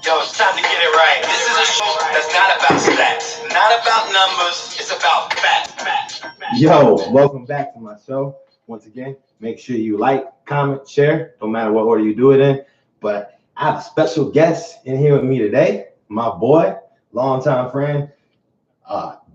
Yo, it's time to get it right. This is a show that's not about stats, not about numbers. It's about facts. Yo, welcome back to my show. Once again, make sure you like, comment, share, no matter what order you do it in. But I have a special guest in here with me today, my boy, longtime friend,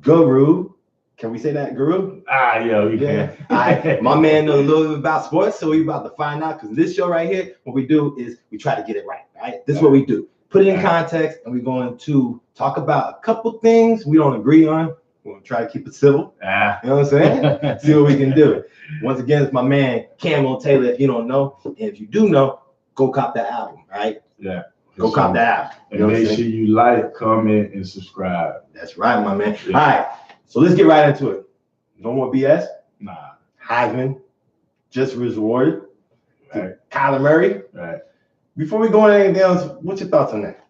Guru. Can we say that, Guru? You Yeah. can. My man knows a little bit about sports, so we about to find out. Because this show right here, what we do is we try to get it right. Right? This is what we do. Put it in context, and we're going to talk about a couple things we don't agree on. We're going to try to keep it civil. You know what I'm saying? See what we can do. Once again, it's my man, Camel Taylor. If you don't know, and if you do know, go cop that album, right? Yeah. Go cop that album. And make sure you like, comment, and subscribe. That's right, my man. Yeah. All right, so let's get right into it. No more BS. Nah. Heisman just was awarded. Right. Kyler Murray. Right. Before we go into anything else, what's your thoughts on that?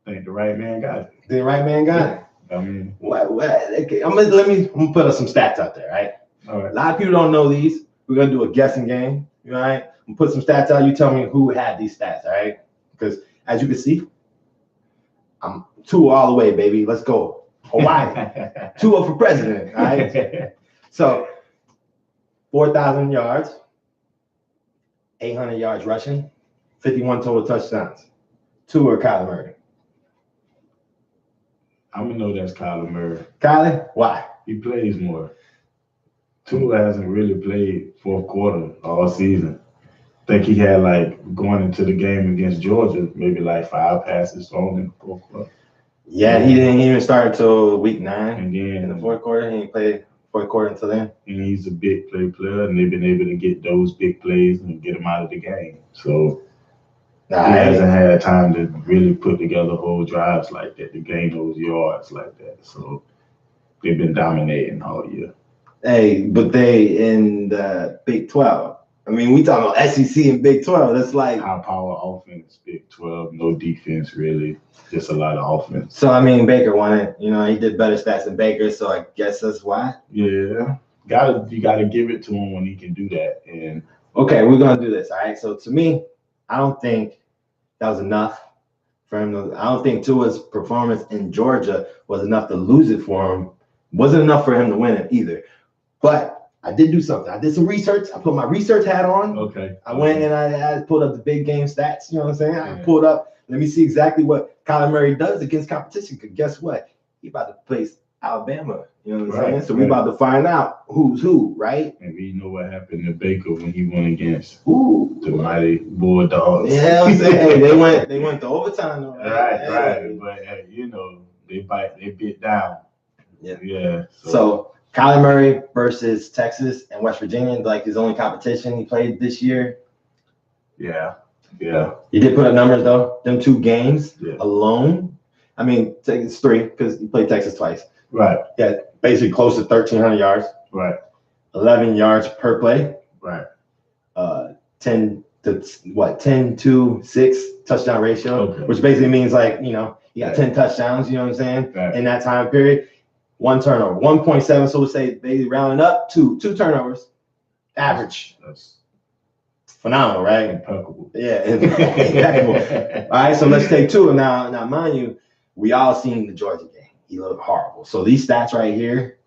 I think the right man got it. The right man got it. I mean, okay, I'm gonna put up some stats out there, right? all right. A lot of people don't know these. We're gonna do a guessing game, all right? I'm gonna put some stats out. You tell me who had these stats, all right? Because as you can see, I'm two all the way, baby. Let's go. Hawaii, two up for president, all right? So 4,000 yards, 800 yards rushing, 51 total touchdowns. Two are Kyler Murray. I'm gonna know that's Kyler Murray. Kyler, why? He plays more. Tua hasn't really played fourth quarter all season. I think he had going into the game against Georgia, maybe 5 passes thrown in the fourth quarter. Yeah, he didn't even start until week 9. And then In the fourth quarter, he didn't play fourth quarter until then. And he's a big player, and they've been able to get those big plays and get him out of the game. So he hasn't had time to really put together whole drives like that, to gain those yards like that. So they've been dominating all year. Hey, but they in the Big 12. I mean, we talking about SEC and Big 12. That's like high power offense, Big 12, no defense really, just a lot of offense. So I mean, Baker won it. You know, he did better stats than Baker, so I guess that's why. Yeah, you gotta give it to him when he can do that. And okay, we're gonna do this. All right. So to me, I don't think that was enough for him to. I don't think Tua's performance in Georgia was enough to lose it for him. Wasn't enough for him to win it either. But I did do something. I did some research. I put my research hat on. Okay. I went and I pulled up the big game stats. You know what I'm saying? I pulled up. Let me see exactly what Kyler Murray does against competition. Because guess what? He about to place Alabama. You know what I'm saying? So we about to find out who's who, right? And we know what happened to Baker when he went against the mighty Bulldogs. Yeah, I'm saying they went to overtime though. Right. But they bit down. Yeah. So Kyler Murray versus Texas and West Virginia, his only competition he played this year. Yeah. He did put up numbers though. Them 2 games alone. I mean, it's 3 because he played Texas twice. Right. Yeah, basically close to 1,300 yards. Right. 11 yards per play. Right. 10 to 6 touchdown ratio, which basically means he got 10 touchdowns. You know what I'm saying? Right. In that time period. 1 turnover, 1.7. So we'll say they rounded up to 2 turnovers, average. That's phenomenal, right? Impeccable. Yeah, impeccable. All right, so let's take 2. Now, mind you, we all seen the Georgia game. He looked horrible. So these stats right here,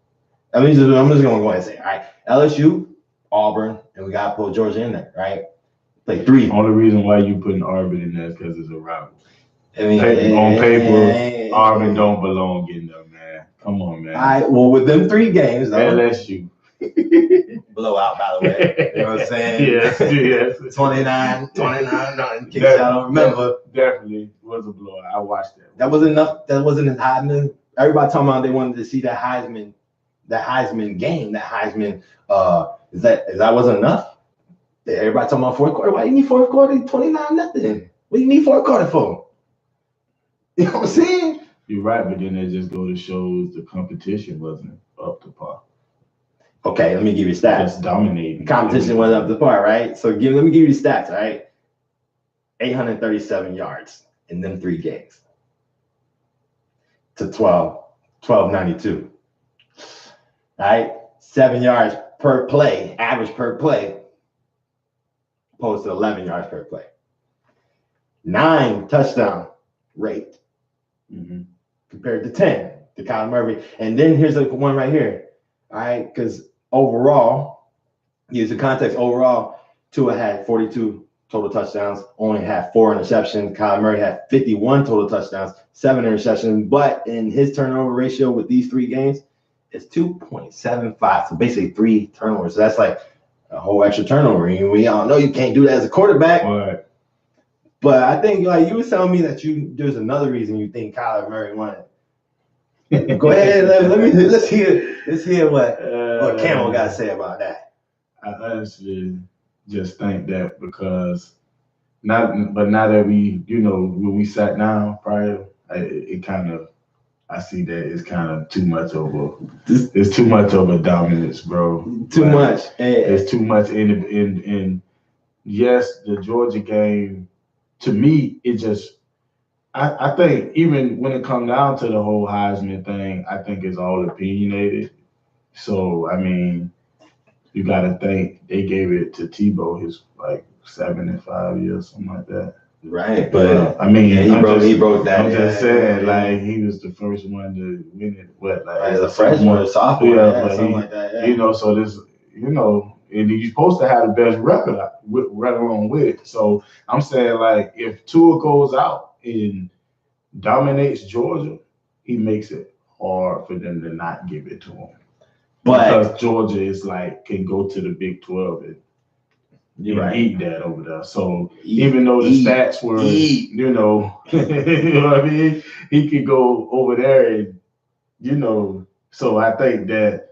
I'm just going to go ahead and say, all right, LSU, Auburn, and we got to pull Georgia in there, right? Play 3. Only reason why you putting Auburn in there is because it's a rival. I mean, on paper, Auburn don't belong in there, man. Come on, man. All right, well, with them 3 games, though, LSU. blowout, by the way. You know what I'm saying? Yes. 29, nothing. Kicks out. I don't remember. Definitely was a blowout. I watched that. That wasn't enough. That wasn't as Heisman. Everybody talking about they wanted to see that Heisman game, that Heisman. Is that wasn't enough? Everybody talking about fourth quarter. Why you need fourth quarter? 29 nothing. What do you need fourth quarter for? You know what I'm saying? You're right, but then it just go to shows the competition wasn't up to par. Okay, let me give you stats. Just dominating. Competition wasn't up to par, right? So let me give you the stats, all right? 837 yards in them 3 games to 1292. All right, 7 yards per play, average per play, opposed to 11 yards per play. 9 touchdown rate Mm-hmm. compared to 10 to Kyler Murray. And then here's the one right here. All right, because overall, use the context. Overall, Tua had 42 total touchdowns, only had 4 interceptions. Kyler Murray had 51 total touchdowns, 7 interceptions. But in his turnover ratio with these 3 games, it's 2.75. So basically 3 turnovers. So that's like a whole extra turnover. And we all know you can't do that as a quarterback. Right. But I think like you were telling me that there's another reason you think Kyler Murray won it. Go ahead, let's hear what Camel got to say about that. I honestly just think that because now that we, when we sat down prior, I see that it's kind of too much it's too much of a dominance, bro. Too much. It's too much in yes, the Georgia game, to me, it just I think even when it comes down to the whole Heisman thing, I think it's all opinionated. So I mean, you got to think they gave it to Tebow his like 7 and 5 years, something like that. Right, but I mean, he broke that. I'm just saying, like he was the first one to win it. What, like as a freshman or sophomore? Yeah, but something like that. Yeah. So this, and you're supposed to have the best record right along with it. So I'm saying, like, if Tua goes out and dominates Georgia, he makes it hard for them to not give it to him. Because Georgia is like can go to the Big 12 and eat that over there. So even though the stats were, you know what I mean, he could go over there and So I think that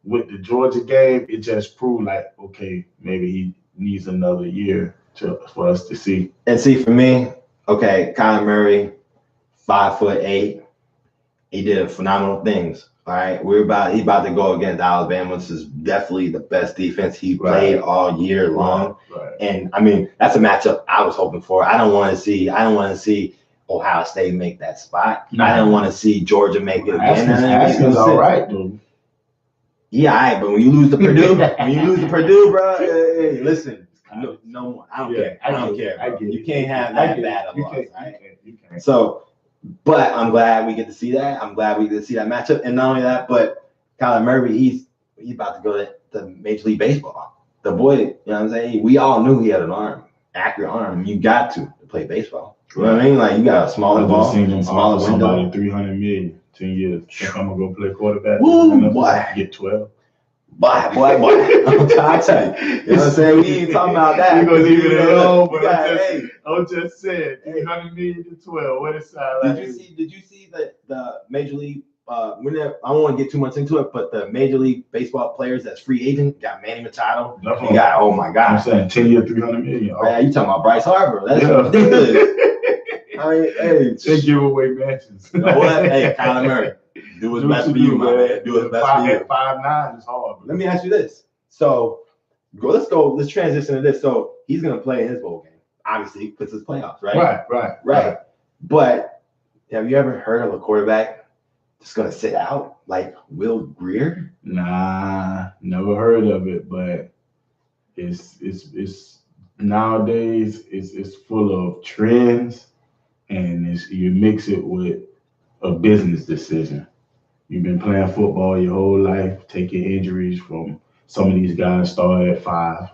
with the Georgia game, it just proved like, okay, maybe he needs another year for us to see. And see, for me, okay, Kyler Murray, 5'8", he did phenomenal things. All right, he's about to go against Alabama. This is definitely the best defense he played all year long. Right. And I mean, that's a matchup I was hoping for. I don't want to see Ohio State make that spot. No. I don't want to see Georgia make it again. Haskins all right, dude. Yeah, all right, but when you lose to Purdue, bro, hey, listen, no more. I don't care. I don't care. You can't have that bad of a loss, right? You can't. So. But I'm glad we get to see that. I'm glad we get to see that matchup. And not only that, but Kyler Murray, he's about to go to Major League Baseball. The boy, you know what I'm saying? We all knew he had an accurate arm. You got to play baseball. You know what I mean? Like, you got a smaller ball, smaller window. $300 million, 10 years. Think I'm going to go play quarterback? Woo, boy. Get 12. Boy. I'm trying to tell you. You know what I'm saying? We ain't talking about that. We're going to leave it alone, but I'm just saying, $300 million to 12. What is that? Did you see the Major League? I don't want to get too much into it, but the Major League Baseball players that's free agent got Manny Machado. You got, oh my God. I'm saying 10 years, $300 million. Yeah, you talking about Bryce Harper? That's ridiculous. I mean, they give away matches. You know what? Hey, Kyler Murray, do what's best for you, my man. Do what's best for you. 5'9" is hard. Let me ask you this. So, let's transition to this. So, he's going to play in his bowl game. Obviously, puts his playoffs, right? Right. But have you ever heard of a quarterback just going to sit out like Will Greer? Nah, never heard of it. But it's nowadays it's full of trends, and you mix it with a business decision. You've been playing football your whole life, taking injuries from some of these guys started at 5.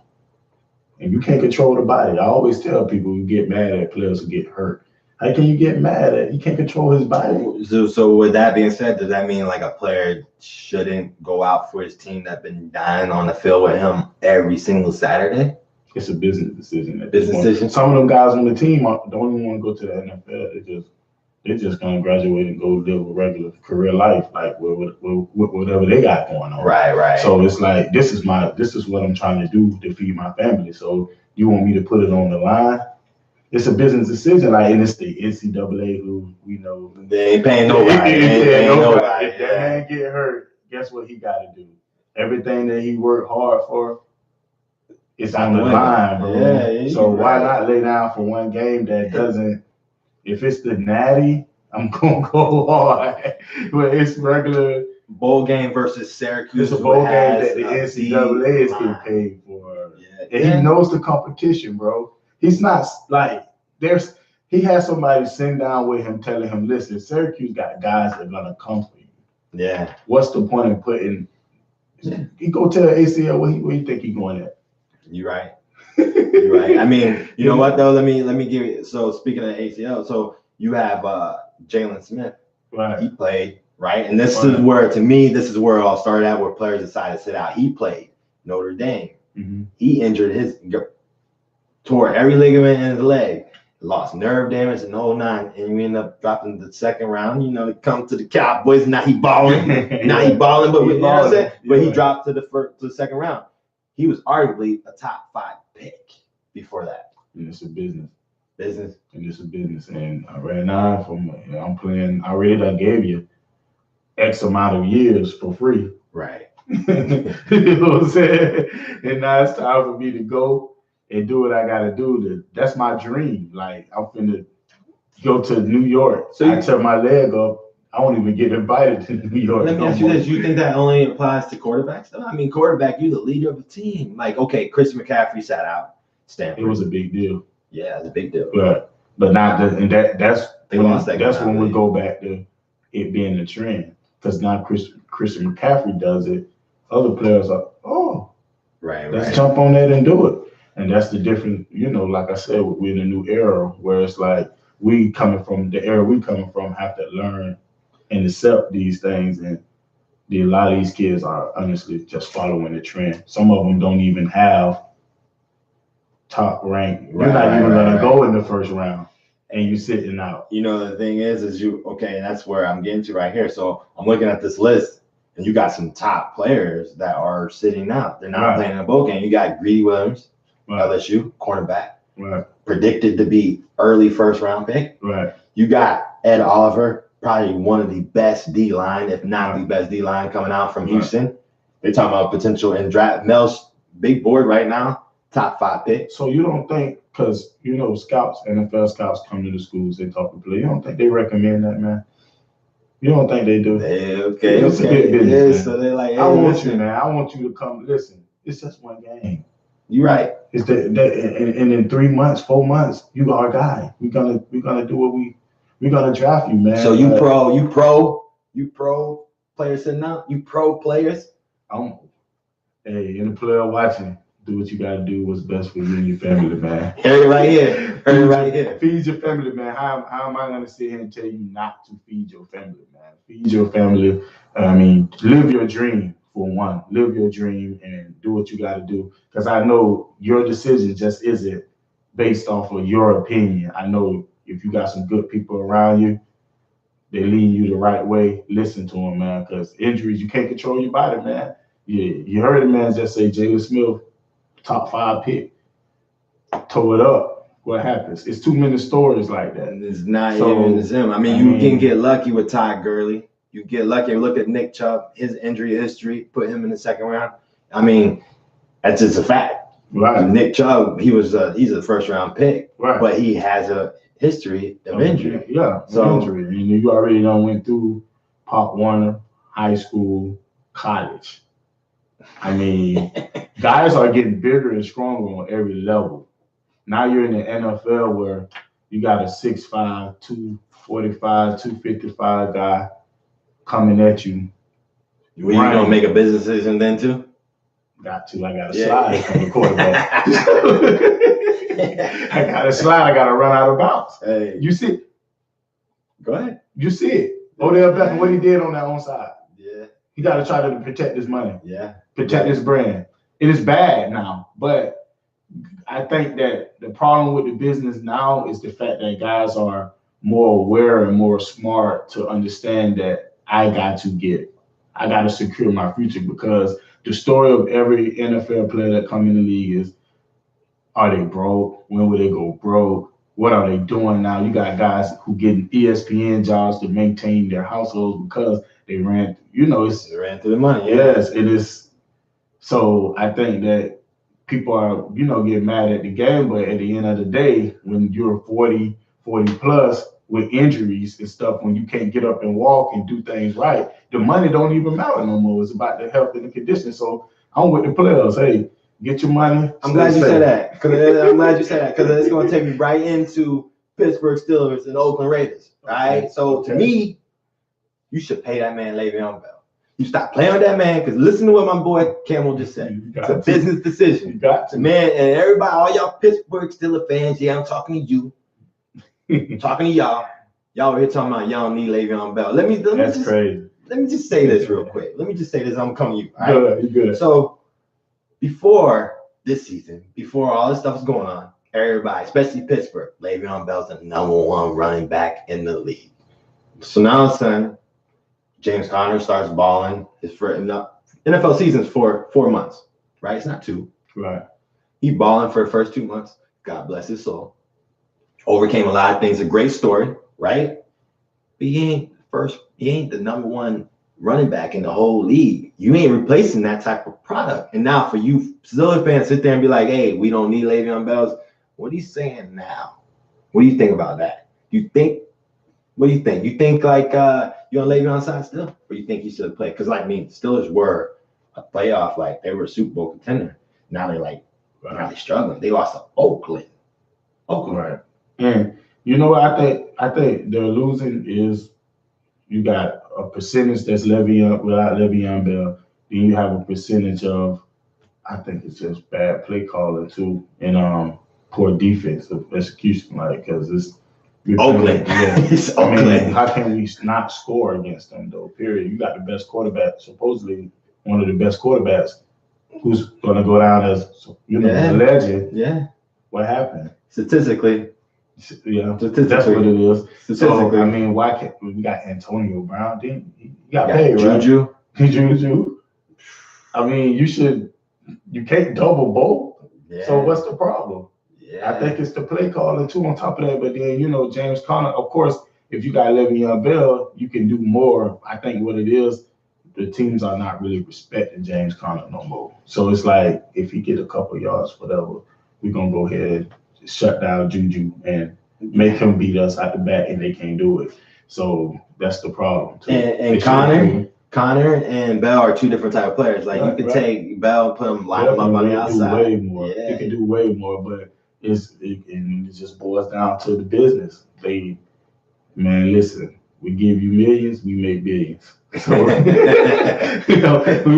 And you can't control the body. I always tell people who get mad at players who get hurt. How can you get mad at? You can't control his body. So with that being said, does that mean like a player shouldn't go out for his team that's been dying on the field with him every single Saturday? It's a business decision. Some of them guys on the team don't even want to go to the NFL. They're just gonna graduate and go live a regular career life, like with whatever they got going on. Right. So it's like this is what I'm trying to do to feed my family. So you want me to put it on the line? It's a business decision, like, and it's the NCAA who we know they ain't paying nobody. If that man get hurt, guess what he got to do? Everything that he worked hard for, it's on the line, bro. Yeah, so why not lay down for one game that doesn't? If it's the Natty, I'm gonna go hard. But it's regular bowl game versus Syracuse. It's a bowl game that the NCAA is getting paid for. Yeah. And he knows the competition, bro. He's not like he had somebody sitting down with him telling him, listen, Syracuse got guys that are gonna come for you. Yeah. What's the point in putting he go tell ACL where you think he going at? You're right. You're right. I mean, you know what though? Let me give you. So speaking of ACL, so you have Jalen Smith. Right. He played, right? And this is where, to me, this is where it all started out, where players decided to sit out. He played Notre Dame. Mm-hmm. He injured tore every ligament in his leg, lost nerve damage in 09, and we end up dropping the second round. You know, to come to the Cowboys. Now he balling. Now he balling, but you know what I'm saying? But he dropped to the second round. He was arguably a top 5 pick before that. And it's a business. And it's a business. And right now, I'm playing. I already gave you X amount of years for free. Right. You know what I'm saying? And now it's time for me to go and do what I got to do. That's my dream. Like, I'm finna go to New York. So I tear my leg up. I won't even get invited to New York. Let me ask you this. You think that only applies to quarterbacks? I mean, quarterback, you're the leader of the team. Like, okay, Chris McCaffrey sat out Stanford. It was a big deal. Yeah, it's a big deal. But not that's when we go back to it being the trend. Because now Christian McCaffrey does it. Other players are, let's jump on that and do it. And that's the difference, you know, like I said, we're in a new era where it's like we coming from the era we coming from have to learn and accept these things. And a lot of these kids are honestly just following the trend. Some of them don't even have top rank. You're not even gonna go in the first round, and you sitting out. You know, the thing is and that's where I'm getting to right here. So I'm looking at this list, and you got some top players that are sitting out. They're not playing in a bowl game. You got Greedy Williams, LSU, cornerback, predicted to be early first round pick. Right. You got Ed Oliver, probably one of the best D line, if not the best D line coming out from Houston. They're talking about potential in draft. Mel's big board right now. Top 5 pick. So you don't think, because you know scouts, NFL scouts come to the schools, they talk to players. You don't think they recommend that, man? You don't think they do? It's a big business, so they're like, hey, I want you, man. I want you to come. Listen, it's just one game. You're right. It's and in 3 months, 4 months, you are a guy. We're gonna do what we're gonna draft you, man. So you pro players sitting out. You pro players. Hey, and the player watching. Do what you gotta do. What's best for you and your family, man. Heard it right here. Feed your family, man. How am I gonna sit here and tell you not to feed your family, man? Feed your family. I mean, live your dream for one. Live your dream and do what you gotta do. Because I know your decision just isn't based off of your opinion. I know if you got some good people around you, they lead you the right way. Listen to them, man. Because injuries, you can't control your body, man. Yeah, you heard a man just say Jalen Smith. Top 5 pick, tore it up. What happens? It's too many stories like that. And it's not even the same. I mean, you can get lucky with Todd Gurley. You get lucky. Look at Nick Chubb, his injury history, put him in the second round. I mean, that's just a fact. Right. Nick Chubb, he's a first round pick, but he has a history of injury. Yeah, injury. And you already went through Pop Warner, high school, college. I mean, guys are getting bigger and stronger on every level. Now you're in the NFL where you got a 6'5", 245, 255 guy coming at you. You gonna make a business decision then too? Got to. I got to slide from the quarterback. I got to slide. I got to run out of bounds. Hey, you see it? Go ahead. You see it? Odell Beckham, what he did on that onside. Yeah. He got to try to protect his money. Yeah. Protect his brand. It is bad now, but I think that the problem with the business now is the fact that guys are more aware and more smart to understand that I got to secure my future, because the story of every NFL player that come in the league is, are they broke? When will they go broke? What are they doing now? You got guys who getting ESPN jobs to maintain their households because they ran, they ran through the money. Yes, it is. So I think that people are, getting mad at the game, but at the end of the day, when you're 40 plus with injuries and stuff, when you can't get up and walk and do things right, the money don't even matter no more. It's about the health and the condition. So I'm with the players. Hey, get your money. I'm glad you said that. Because it's going to take me right into Pittsburgh Steelers and Oakland Raiders. All right. Okay. So to me, you should pay that man Le'Veon Bell. You stop playing with that man because listen to what my boy Camel just said. It's a business decision. You got to. Man, and everybody, all y'all Pittsburgh Steelers fans, yeah, I'm talking to you. I'm talking to y'all. Y'all were here talking about y'all don't need Le'Veon Bell. That's crazy. Let me just say this real quick. Let me just say this. I'm coming to you. All right? Good. So before this season, before all this stuff is going on, everybody, especially Pittsburgh, Le'Veon Bell's the #1 running back in the league. So now it's time. James Conner starts balling. His NFL season's for 4 months, right? It's not 2. Right. He balling for the first 2 months. God bless his soul. Overcame a lot of things. A great story, right? But he ain't the #1 running back in the whole league. You ain't replacing that type of product. And now for you Steelers fans sit there and be like, hey, we don't need Le'Veon Bell. What are you saying now? What do you think about that? What do you think? You think like you're on Le'Veon's side still? Or you think you should have played? Because like me, Steelers were a playoff, like they were a Super Bowl contender. Now they're like, now they're struggling. They lost to Oakland. Right. And you know what I think they're losing is you got a percentage that's without Le'Veon Bell. Then you have a percentage of, I think it's just bad play calling too, and poor defensive execution, like because it's Oakland. It's Oakland. I mean, how can we not score against them though? Period. You got the best quarterback, supposedly one of the best quarterbacks, who's gonna go down as a legend. Yeah. What happened? Statistically. Yeah, that's what it is. So I mean, why can't we got Antonio Brown? Then he got paid, right? Juju. I mean, you can't double both. Yeah. So what's the problem? Yeah. I think it's the play calling too on top of that. But then, James Conner, of course, if you got Le'Veon Bell, you can do more. I think what it is, the teams are not really respecting James Conner no more. So it's like, if he get a couple yards, whatever, we're going to go ahead and shut down Juju and make him beat us out the back, and they can't do it. So that's the problem too. And Conner and Bell are 2 different type of players. Like you could take Bell and put him, lock him up on the outside. Way more. Yeah. He can do way more, but it just boils down to the business. Listen, we give you millions, we make billions. So we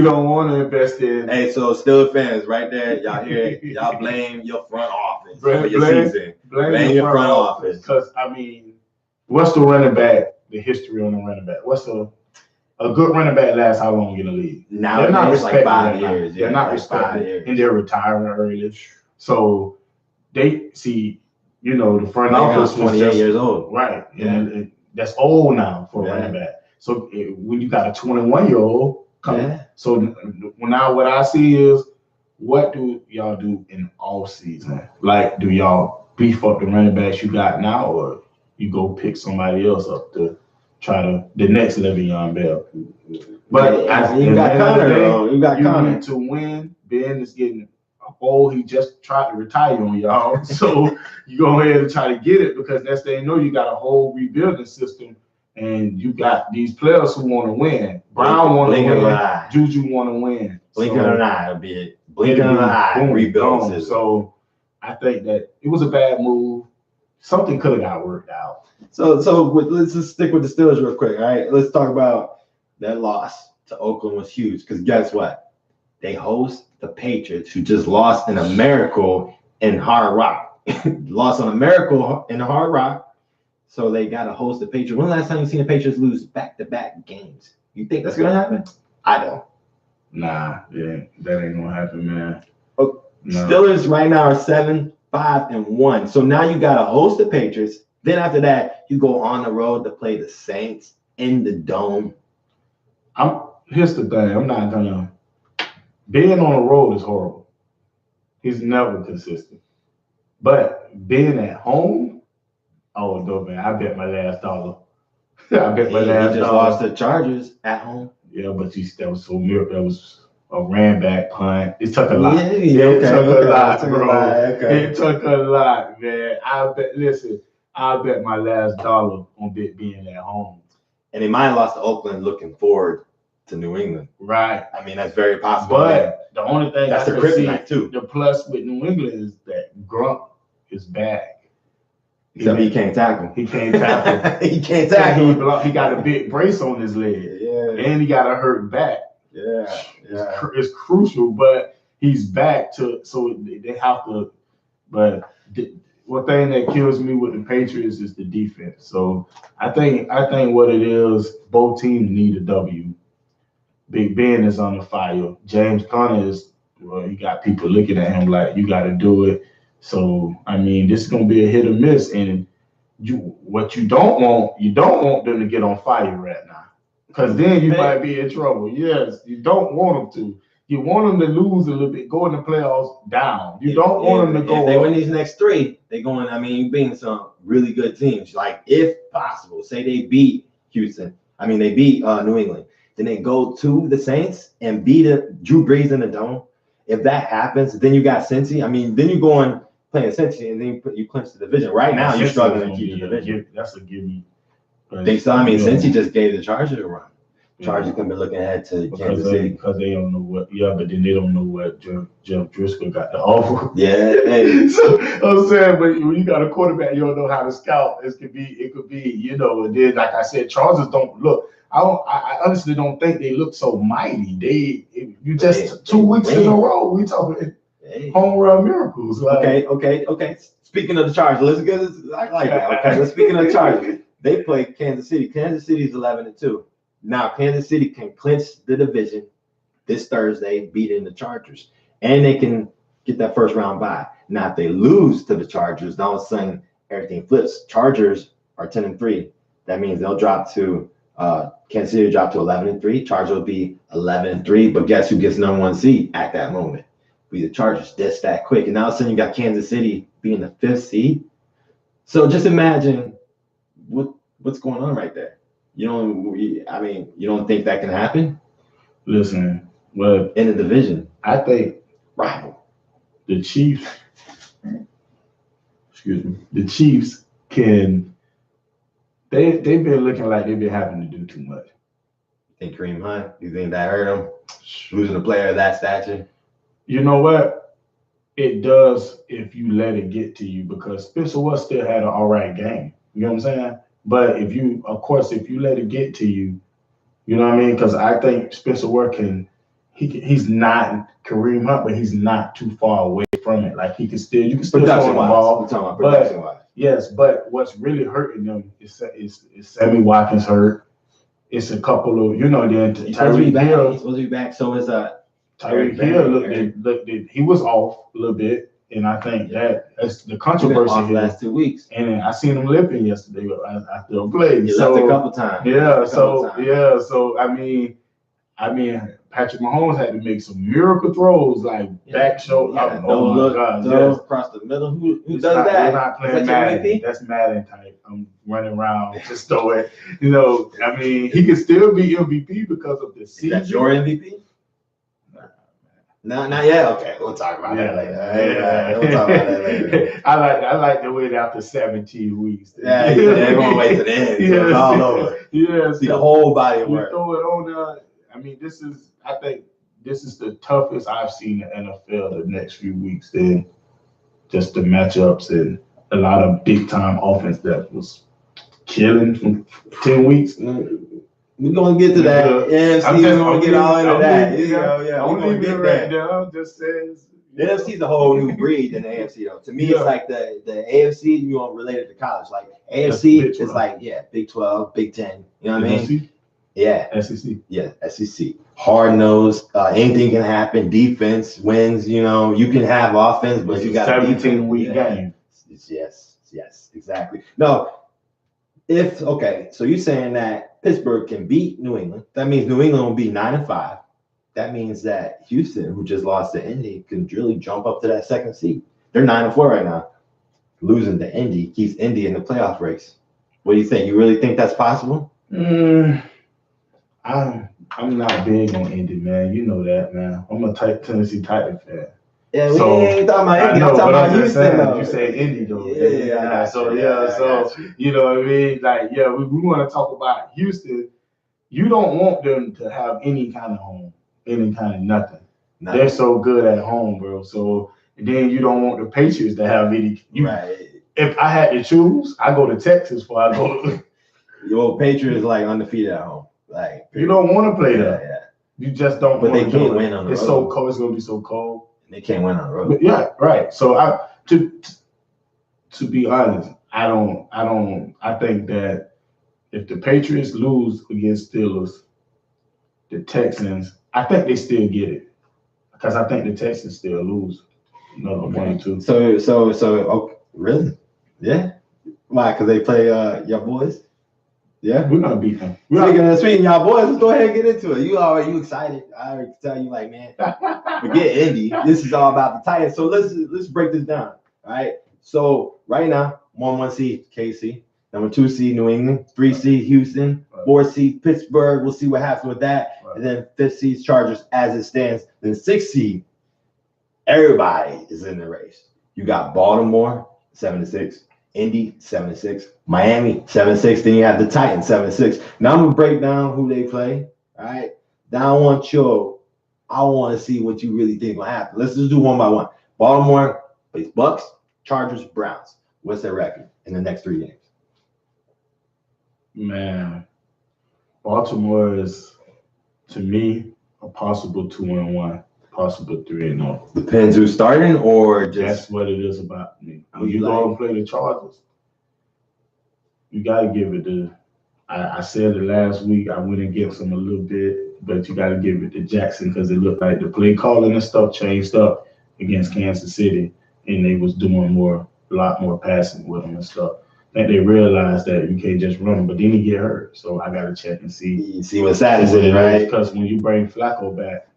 don't want to invest in. Hey, so Steelers fans, right there, y'all hear it? Y'all blame your front office for your season. Blame your front office. Because I mean, what's the running back? The history on the running back. What's a good running back lasts how long in the league? Now they're not respecting like 5 years. They're not respecting, and they're retiring early. So they see, the front office 28 years old, right? Yeah. And that's old now for a running back. So when you got a 21-year-old coming, so now what I see is, what do y'all do in off season? Like, do y'all beef up the running backs you got now, or you go pick somebody else up to try the next Le'Veon Bell? But you got Conner, though. You got Conner to win. Ben is getting old. He just tried to retire on y'all, so you go ahead and try to get it because they know you got a whole rebuilding system. And you got these players who want to win. Brown want to win. Juju want to win. Blinking an eye, it'll be it. Blinking an eye, rebuild. So I think that it was a bad move. Something could have got worked out. So let's just stick with the Steelers real quick. All right, let's talk about that loss to Oakland was huge because guess what? They host the Patriots, who just lost in a miracle in Hard Rock. Lost on a miracle in Hard Rock. So they got to host the Patriots. When the last time you seen the Patriots lose back-to-back games? You think that's going to happen? I don't. Nah, that ain't going to happen, man. No. Steelers right now are 7-5-1. So now you got to host the Patriots. Then after that, you go on the road to play the Saints in the Dome. Here's the thing. I'm not going to. Being on the road is horrible. He's never consistent. But being at home, oh no, man! I bet my last dollar. He just lost the Chargers at home. Yeah, but that was so weird. That was a ran back punt. It took a lot. It took a lot, man. I bet my last dollar on it being at home. And they might have lost to Oakland looking forward to New England. Right. I mean, that's very possible. But the only thing that's the kryptonite too. The plus with New England is that Grunt is back. Except he can't tackle. He can't tackle. He can't tackle. He got a big brace on his leg. Yeah. And he got a hurt back. Yeah. It's crucial, but he's back so they have to. But one thing that kills me with the Patriots is the defense. So I think what it is, both teams need a W. Big Ben is on the fire. James Conner is, well, you got people looking at him like you got to do it. So I mean, this is gonna be a hit or miss. And what you don't want them to get on fire right now, because then you might be in trouble. Yes, you don't want them to. You want them to lose a little bit, go in the playoffs down. You don't want them to go. If they win these next 3, they going. I mean, you beating some really good teams. Like, if possible, say they beat Houston. I mean, they beat New England. Then they go to the Saints and beat Drew Brees in the dome. If that happens, then you got Cincy. I mean, then you go on playing Cincy, and then you clinch the division. Right now, you're struggling to keep the division. That's a gimme. Cincy just gave the Chargers a run. Chargers can be looking ahead to Kansas City because they don't know what. Yeah, but then they don't know what Jeff Driscoll got to offer. Yeah, hey. So I'm saying, but when you got a quarterback, you don't know how to scout. It could be, And then, like I said, Chargers don't look. I honestly don't think they look so mighty. You just 2 weeks in a row. We talking home run miracles. Like, Okay. Speaking of the Chargers, let's get this. I like that. Okay, let's speaking of the Chargers, they play Kansas City. Kansas City's 11-2. Now Kansas City can clinch the division this Thursday, beating the Chargers, and they can get that first round bye. Now, if they lose to the Chargers, now all of a sudden everything flips. Chargers are 10-3. That means they'll drop to Kansas City will drop to 11-3. Chargers will be 11-3. But guess who gets number 1 seed at that moment? Be the Chargers. Just that quick. And now all of a sudden you got Kansas City being the 5th seed. So just imagine what's going on right there. You don't think that can happen? Listen, well, in the division, I think rival. The Chiefs can. They've been looking like they've been having to do too much. You think Kareem Hunt? You think that hurt him? Losing a player of that stature? You know what? It does if you let it get to you, because Spencer West still had an all right game. You know what I'm saying? But if you let it get to you, you know what I mean? Because I think Spencer Ware he's not Kareem Hunt, but he's not too far away from it. Like you can still throw the ball. We're talking about production-wise. Yes, but what's really hurting them is Sammy Watkins hurt. It's a couple of, Tyreek Hill. He's supposed to be back. So is Tyreek Hill looked he was off a little bit. And I think that's the controversy here. Last 2 weeks, and I seen him limping yesterday after a play. He left a couple times. So I mean, Patrick Mahomes had to make some miracle throws, like back shoulder. Across the middle. Who does that? We're not playing Madden. That's Madden type. I'm running around, just throw it. I mean, he can still be MVP because of the season. Is that your MVP? No, not yet. Okay, we'll talk about that later. We'll talk about that later. I like to wait after 17 weeks. Yeah, they're gonna wait to the end. So it's all over. Yeah, see the whole body of work. Throw it on there. I mean, I think this is the toughest I've seen the NFL the next few weeks. Then just the matchups and a lot of big time offense that was killing from 10 weeks. We're gonna get to that. AFC is gonna get all into that. I'm gonna get right there. Just says the AFC is a whole new breed than the AFC though. To me, it's like the AFC you want related to college. Like AFC is like Big 12, Big 10. You know what I mean? Yeah. SEC. Yeah, SEC. Hard nosed. Anything can happen. Defense wins. You can have offense, but you got 17-week game. Yes, exactly. No. So you're saying that Pittsburgh can beat New England. That means New England will be 9-5. That means that Houston, who just lost to Indy, can really jump up to that 2nd seed. They're 9-4 right now. Losing to Indy keeps Indy in the playoff race. What do you think? You really think that's possible? I'm not big on Indy, man. You know that, man. I'm a Tennessee Titan fan. Yeah, we ain't talking about Indy. I'm talking about Houston, though. You say Indy, though. Yeah. So you know what I mean? Like, we want to talk about Houston. You don't want them to have any kind of home, any kind of nothing. They're so good at home, bro. So and then you don't want the Patriots to have any. Right. if I had to choose, I go to Texas before I go to. Your Patriots like undefeated at home. Like You don't want to play yeah, there. yeah. You just don't. But they want can't to win on the It's road. so cold. It's gonna be so cold. They can't win on the road. But yeah, right. So to be honest, I think that if the Patriots lose against Steelers, the Texans, I think they still get it because I think the Texans still lose another 1 or 2. So okay, really? Yeah. Why? Because they play your boys. Yeah, we're gonna beat them. Speaking y'all boys, let's go ahead and get into it. You excited? I already tell you, like, man, forget Indy. This is all about the Titans. So let's break this down. All right. So right now, 1 seed KC, number 2 seed New England, 3 seed Houston, 4 seed Pittsburgh. We'll see what happens with that. Right. And then 5th seed Chargers as it stands. Then 6th seed, everybody is in the race. You got Baltimore 7-6. Indy 7-6, Miami 7-6. Then you have the Titans 7-6. Now I'm gonna break down who they play. All right. Now I want to see what you really think will happen. Let's just do one by one. Baltimore plays Bucks, Chargers, Browns. What's their record in the next 3 games? Man, Baltimore is, to me, a possible 2-1. Possible 3-0. Depends who's starting, or just that's what it is about me. When you you like? go and play the Chargers, you gotta give it to. I said it last week. I went against them a little bit, but you gotta give it to Jackson because it looked like the play calling and stuff changed up against Kansas City, and they was doing a lot more passing with them and stuff. And they realized that you can't just run them, but then he get hurt. So I gotta check and see what status is, right? Because when you bring Flacco back,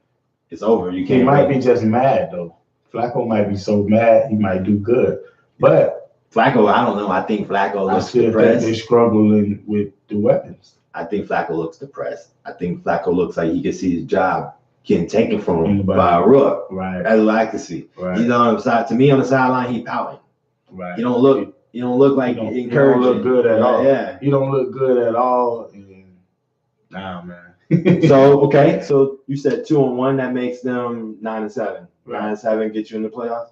it's over. You he can't. might be just mad though. Flacco might be so mad he might do good, but Flacco, I don't know. I think Flacco looks depressed. They're struggling with the weapons. I think Flacco looks depressed. I think Flacco looks like he can see his job getting taken from him by a rook. Right. That's what I can see. Right. He's on the side. To me, on the sideline, he pouting. Right. You don't look like encouraging. You don't look good at all. Yeah. You don't look good at all. Nah, man. So you said 2-1. That makes them 9-7. Right. 9-7 get you in the playoffs.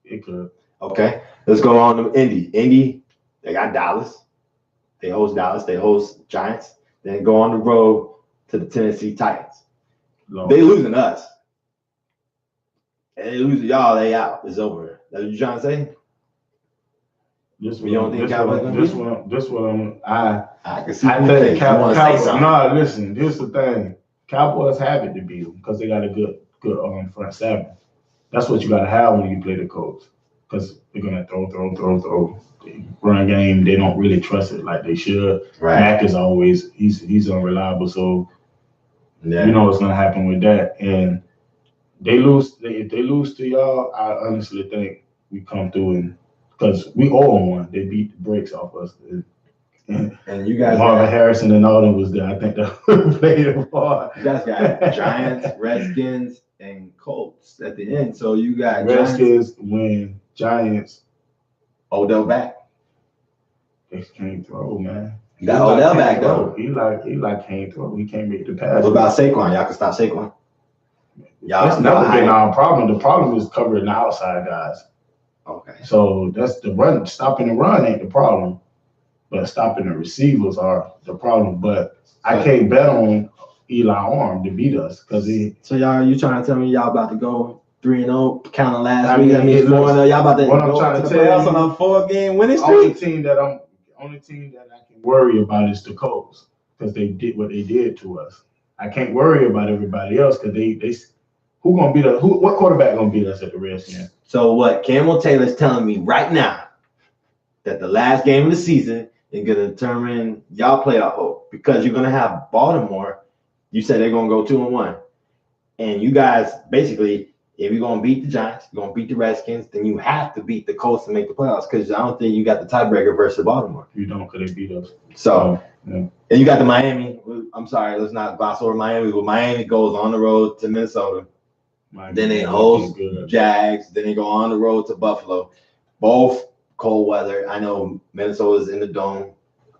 It could. Okay, let's go on to Indy. Indy, they got Dallas. They host Dallas. They host Giants. Then go on the road to the Tennessee Titans. They losing us. And they lose y'all. They out. It's over. That's what you trying to say? This one, I can see. I think Cowboys. No, listen. This is the thing. Cowboys have it to beat them because they got a good front seven. That's what you got to have when you play the Colts because they're gonna throw. Run game, they don't really trust it like they should. Right. Mac is always he's unreliable, so yeah. You know what's gonna happen with that. And if they lose to y'all, I honestly think we come through and. Because we 0-1, they beat the brakes off us. And you guys Marvin Harrison and all them was there. I think that played a part. You guys got Giants, Redskins, and Colts at the end. So you got Redskins win, Giants. Odell back. They can't throw, man. You got Odell back though. He like can't throw. He can't make the pass. What about Saquon? Y'all can stop Saquon. That's never been our problem. The problem is covering the outside guys. Okay. So that's the run. Stopping the run ain't the problem, but stopping the receivers are the problem. But I can't bet on Eli Arm to beat us because he. So you trying to tell me y'all about to go 3-0 counting last week? I mean, y'all about to what go I'm trying to the tell playoffs you, on a 4-game winning only streak. team that I can worry about is the Colts because they did what they did to us. I can't worry about everybody else because they who gonna beat us? What quarterback gonna beat us at the Redskins? So what Campbell Taylor's telling me right now that the last game of the season is going to determine y'all playoff hope because you're going to have Baltimore. You said they're going to go 2-1. And you guys, basically, if you're going to beat the Giants, you're going to beat the Redskins, then you have to beat the Colts to make the playoffs because I don't think you got the tiebreaker versus Baltimore. You don't because they beat us. So, yeah. And you got the Miami. I'm sorry, let's not gloss over Miami, but Miami goes on the road to Minnesota. Then they host Jags. Then they go on the road to Buffalo. Both cold weather. I know Minnesota's in the dome,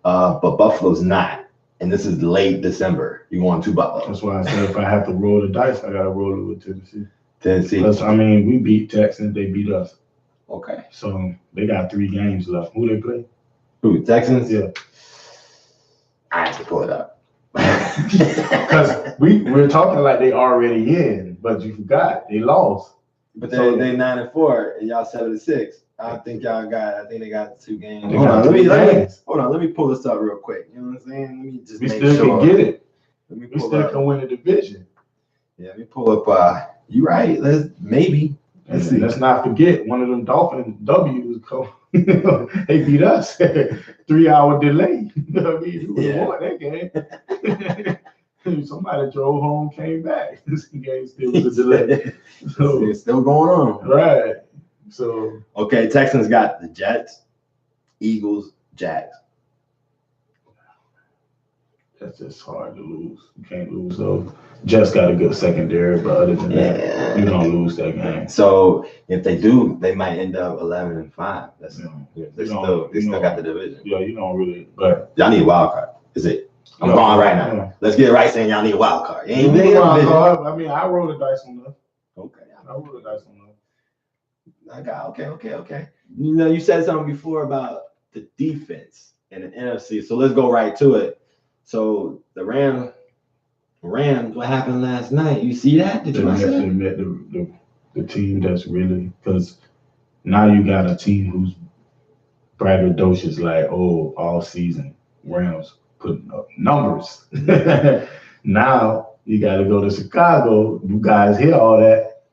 but Buffalo's not. And this is late December. You going to Buffalo. That's why I said if I have to roll the dice, I got to roll it with Tennessee. Tennessee. Because, I mean, we beat Texans. They beat us. Okay. So they got 3 games left. Who they play? Who, Texans? Yeah. I have to pull it up. Because we're talking like they already in, but you forgot they lost. But So they 9-4 and y'all 7-6. I think they got 2 games. They got 3 games. Hold on, let me pull this up real quick. You know what I'm saying? Let me just We make still sure. can get it. Let me We pull still up. can win the division. Yeah, let me pull up. You right? Maybe. Let's see. Let's not forget one of them Dolphin W's come. They beat us. 3-hour delay. You know what I mean? We won that game. Somebody drove home, came back. This game still was a delay. So it's still going on. right. So okay, Texans got the Jets, Eagles, Jags. that's just hard to lose. You can't lose those. Jets got a good secondary, but other than that, you don't lose that game. So if they do, they might end up 11-5. That's they still got the division. Yeah, you don't really. But y'all need a wild card. Is it? I'm going right now. Yeah. Let's get it right saying y'all need a wild card. You ain't need a wild card. I mean, I rolled the dice on that. Okay. I rolled the dice on that. I got okay. You know, you said something before about the defense and the NFC. So let's go right to it. So the Rams, what happened last night? You see that? Did you watch that? They met the team that's really, because now you got a team who's braggadocious like, oh, all season Rams putting up numbers. Now you got to go to Chicago. You guys hear all that?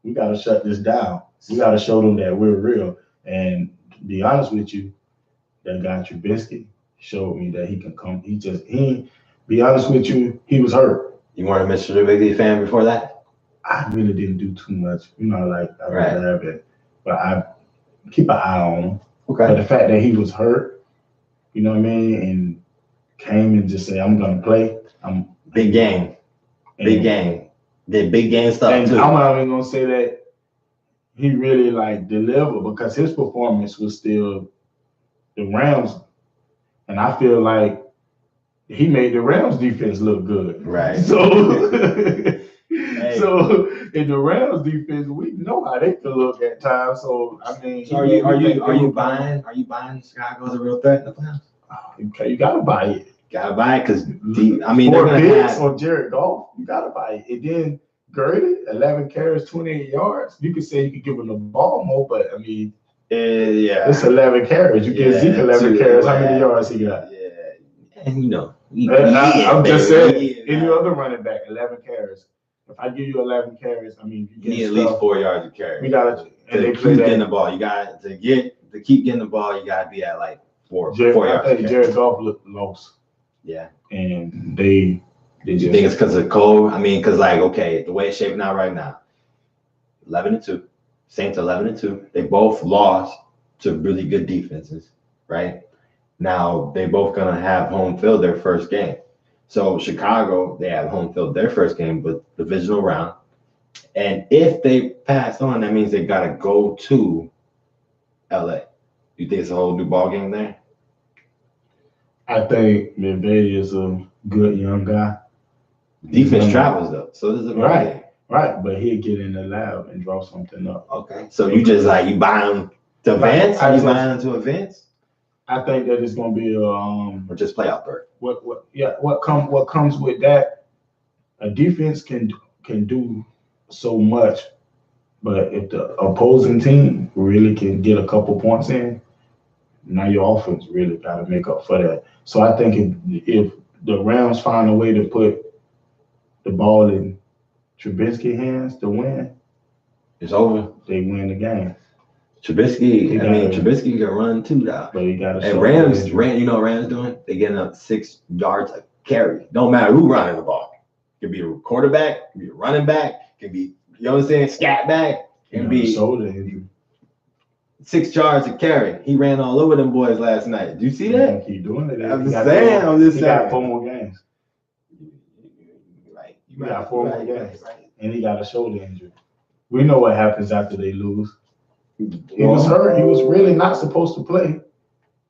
We got to shut this down. We got to show them that we're real. And to be honest with you, that guy Trubisky showed me that he can come. Be honest with you, he was hurt. You weren't a Mr. Trubisky fan before that? I really didn't do too much. You know, like I rather have it. But I keep an eye on him. Okay. But the fact that he was hurt, you know what I mean, and came and just said, I'm going to play. Big game. Big game. Did big game stuff and too. I'm not even going to say that he really like delivered, because his performance was still the Rams. And I feel like he made the Rams defense look good. Right. So, so in the Rams defense, we know how they can look at times. So I mean, so are you buying Chicago as a real threat in the playoffs? Okay, you gotta buy it. Gotta buy it because I mean, for Diggs or Jared Goff, you gotta buy it. And then Gurley, 11 carries, 28 yards. You could say you could give him the ball more, but I mean, it's 11 carries. You give Zeke 11 carries. How many yards he got? Yeah, and you know, I'm just saying, any other running back, 11 carries. If I give you 11 carries, I mean, you need at least 4 yards of carry. We gotta keep getting the ball. You got to keep getting the ball. You gotta be at like 4 yards. I think Jared Goff looked lost. Yeah, and they just. You think it's because of cold? I mean, because like the way it's shaping out right now, 11-2, Saints 11-2. They both lost to really good defenses, right? Now they both gonna have home field their first game. So Chicago, they have home field their first game, but divisional round. And if they pass on, that means they gotta go to LA. You think it's a whole new ball game there? I think McVay is a good young guy. Defense travels though, so this is right. But he'll get in the lab and draw something up. Okay. So you just you buy him to advance? Are you buying him to advance? I think that it's gonna be or just playoff berth. What comes with that? A defense can do so much, but if the opposing team really can get a couple points in, now your offense really got to make up for that. So I think if the Rams find a way to put the ball in Trubisky's hands to win, it's over. They win the game. Trubisky can run too now. But he got to. And Rams, you know what Rams doing? They getting up 6 yards a carry. Don't matter who running the ball. It can be a quarterback, it can be a running back, it can be, you know what I'm saying, scat back. It can be shoulder injury. 6 yards a carry. He ran all over them boys last night. Did you see that? Keep doing it. I'm just saying. He got 4 more games. Right. He got 4 more games. Right. And he got a shoulder injury. We know what happens after they lose. He was hurt. He was really not supposed to play.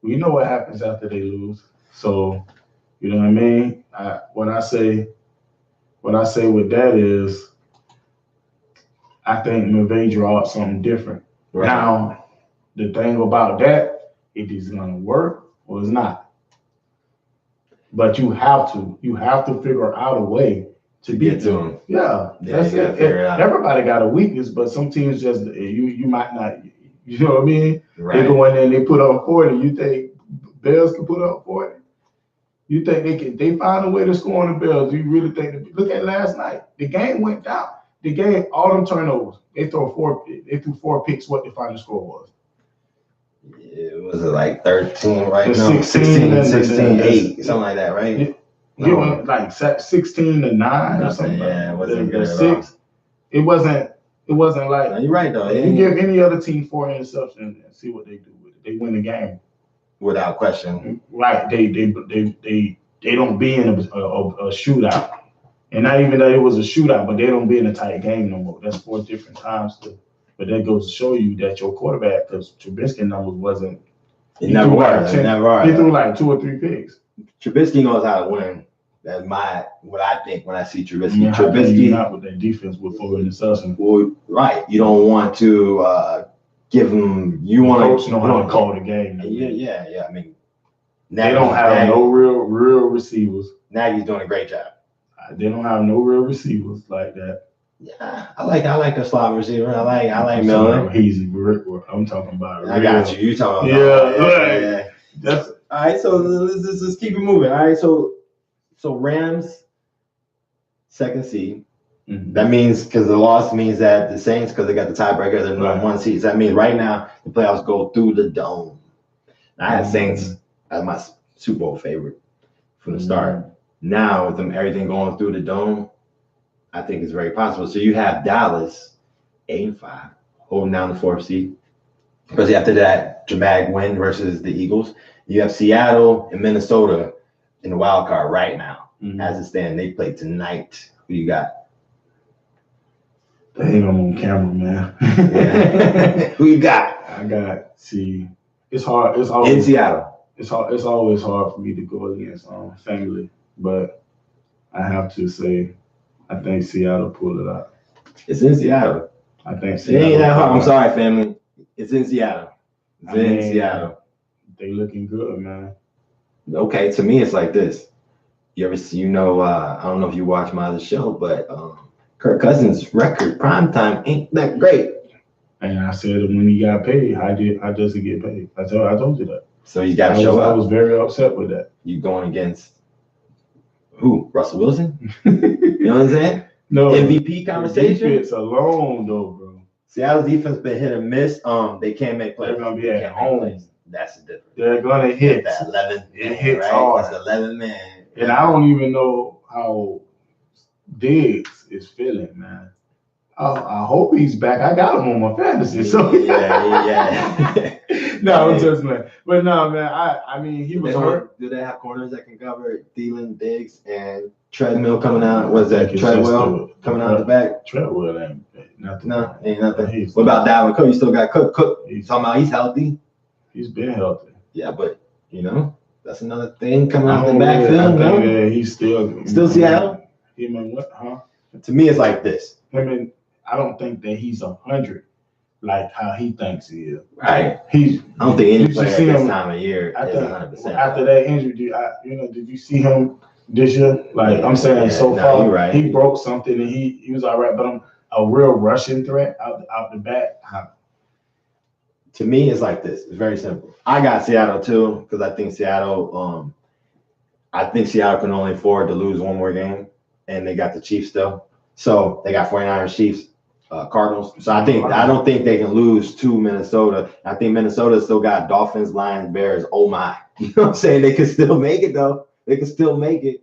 We know what happens after they lose. So, you know what I mean? What I say with that is, I think McVay draw out something different. Right. Now, the thing about that, it is gonna work or it's not. But you have to figure out a way to get to him. Yeah, that's it. Everybody got a weakness, but some teams just you might not. You know what I mean? Right. They go in there and they put up 40. You think Bills can put up 40? You think they can? They find a way to score on the Bills. You really think? Look at last night. The game went down. The game, all them turnovers. They threw 4 picks. What the final score was? It was like 13, right? No, 16, 8, something like that, right? It went like 16-9 or something. Yeah, it wasn't good at 6. All. It wasn't like. No, you're right though. You give any other team 4 interceptions and see what they do with it. They win the game without question. Right? They don't be in a shootout, and not even that it was a shootout, but they don't be in a tight game no more. That's 4 different times. But that goes to show you that your quarterback, because Trubisky numbers wasn't. It never was. He threw like 2 or 3 picks. Trubisky knows how to win. That's what I think when I see Trubisky. Yeah, Trubisky not with that defense with 4 interceptions. Well, right. You don't want to give him. You want to know how to call the game. Yeah. I mean, they don't have no real receivers. Nagy's doing a great job. They don't have no real receivers like that. Yeah, I like a slot receiver. I like Miller. I'm talking about. I got you. You talking about? Yeah. That's all right. So let's keep it moving. All right. So Rams, second seed. Mm-hmm. That means because the loss means that the Saints, because they got the tiebreaker, they're number 1 seed. So that means right now the playoffs go through the dome. I had Saints as my Super Bowl favorite from the start. Now with everything going through the dome, I think it's very possible. So you have Dallas 8-5, holding down the 4th seed. Especially after that dramatic win versus the Eagles. You have Seattle and Minnesota in the wild card right now. Mm-hmm. As it stands, they play tonight. Who you got? Dang, I'm on camera, man. Yeah. Who you got? I got. See, it's hard. It's always in Seattle. It's hard. It's always hard for me to go against family, but I have to say, I think Seattle pulled it out. It's in Seattle. I think Seattle. It ain't that hard. I'm sorry, family. It's in Seattle. It's in Seattle. They looking good, man. Okay, to me, it's like this. You ever see? I don't know if you watch my other show, but Kirk Cousins' record primetime ain't that great. And I said when he got paid, how does he get paid? I told you that. So you got to show up. I was very upset with that. You going against who? Russell Wilson? You know what I'm saying? No MVP conversation. Defense alone, though, bro. Seattle's defense been hit or miss. They can't make plays. They're gonna be at home. That's the difference. They're gonna hit that 11. It hits hard. It's 11 man. And I don't even know how Diggs is feeling, man. I hope he's back. I got him on my fantasy. So yeah. No, I'm just man. But no, man. I mean, he was hurt. Do they have corners that can cover Thielen, Diggs, and Treadmill coming out? What's that? Treadwell coming out the back. Treadwell ain't nothing. No, ain't nothing. What about Dalvin Cook? You still got Cook. He's talking about he's healthy. He's been healthy. Yeah, but that's another thing coming out the backfield. Yeah, he's still Seattle. Him and what? Huh? To me, it's like this. I don't think that he's 100 like how he thinks he is. Right. I don't think any player at this time of year is 100%. After that injury, did you see him this year? Like I'm saying, so far, right. He broke something and he was all right. But a real rushing threat out the back. To me, it's like this. It's very simple. I got Seattle too because I think Seattle can only afford to lose one more game, and they got the Chiefs still. So they got 49ers, Chiefs, Cardinals. So I don't think they can lose to Minnesota. I think Minnesota still got Dolphins, Lions, Bears. Oh my. You know what I'm saying? They can still make it though. They can still make it.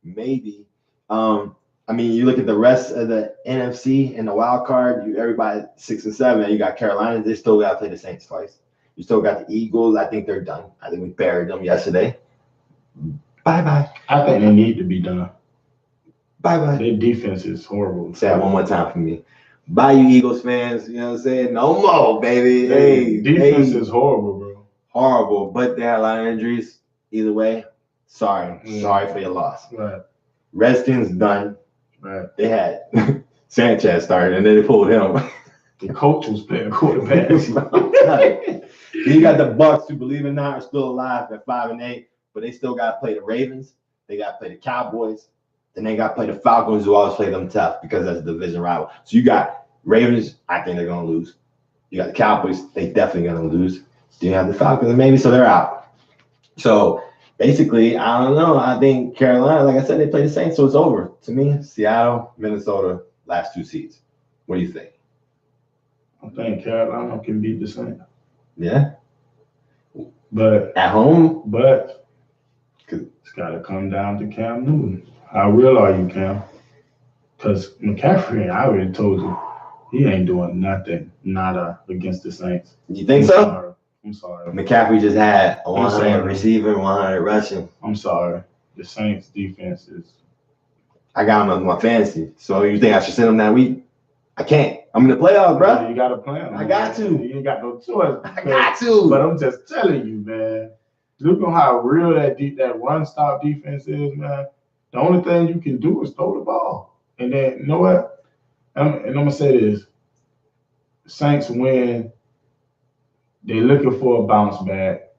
Maybe. You look at the rest of the NFC and the wild card, everybody 6 and 7. You got Carolina, they still got to play the Saints twice. You still got the Eagles. I think they're done. I think we buried them yesterday. Bye-bye. I think they need to be done. Bye-bye. Their defense is horrible. Say that one more time for me. Bye, you Eagles fans. You know what I'm saying? No more, baby. Defense is horrible, bro. Horrible. But they had a lot of injuries. Either way, sorry. Sorry for your loss. Right. Redskins done. Right. They had Sanchez started, and then they pulled him. The coach was playing quarterback. Then you got the Bucks, who, believe it or not, are still alive at 5-8, but they still got to play the Ravens. They got to play the Cowboys. Then they got to play the Falcons, who always play them tough because that's a division rival. So you got Ravens, I think they're going to lose. You got the Cowboys, they definitely going to lose. Then you have the Falcons, maybe, so they're out. So basically, I don't know. I think Carolina, like I said, they play the Saints, so it's over. To me, Seattle, Minnesota, last 2 seeds. What do you think? I think Carolina can beat the Saints. Yeah. But at home? But it's got to come down to Cam Newton. How real are you, Cam? Because McCaffrey, I already told you, he ain't doing nothing, nada against the Saints. You think so? I'm sorry. McCaffrey just had a 100 receiver, 100 rushing. I'm sorry. The Saints defense is. I got him on my fantasy. So you think I should send him that week? I can't. I'm in the playoffs, bro. Yeah, you got to play him. I got to. You ain't got no choice. I got to. But I'm just telling you, man. Look at how real that run stop defense is, man. The only thing you can do is throw the ball. And then, you know what? I'm going to say this. Saints win. They're looking for a bounce back.